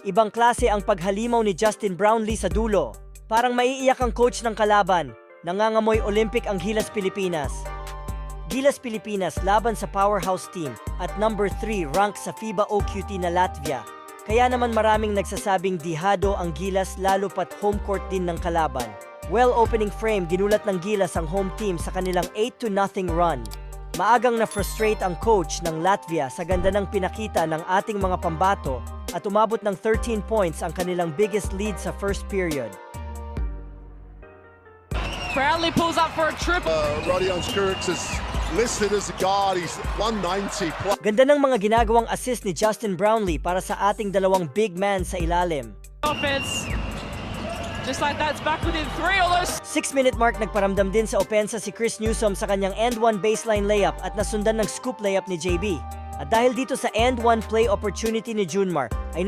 Ibang klase ang paghalimaw ni Justin Brownlee sa dulo. Parang maiiyak ang coach ng kalaban. Nangangamoy Olympic ang Gilas Pilipinas. Gilas Pilipinas laban sa powerhouse team at number 3 rank sa FIBA OQT na Latvia. Kaya naman maraming nagsasabing dihado ang Gilas lalo pat home court din ng kalaban. Well, opening frame, ginulat ng Gilas ang home team sa kanilang 8-0 run. Maagang na-frustrate ang coach ng Latvia sa ganda ng pinakita ng ating mga pambato at umabot ng 13 points ang kanilang biggest lead sa first period. Brownlee pulls up for a triple. Rodion Skiric is listed as a guard. He's 190 plus. Ganda ng mga ginagawang assist ni Justin Brownlee para sa ating dalawang big man sa ilalim. Offense. Just like that, it's back within 3. Although 6-minute mark nagparamdam din sa opensa si Chris Newsome sa kanyang end-one baseline layup at nasundan ng scoop layup ni JB. At dahil dito sa end-one play opportunity ni Junmar, ay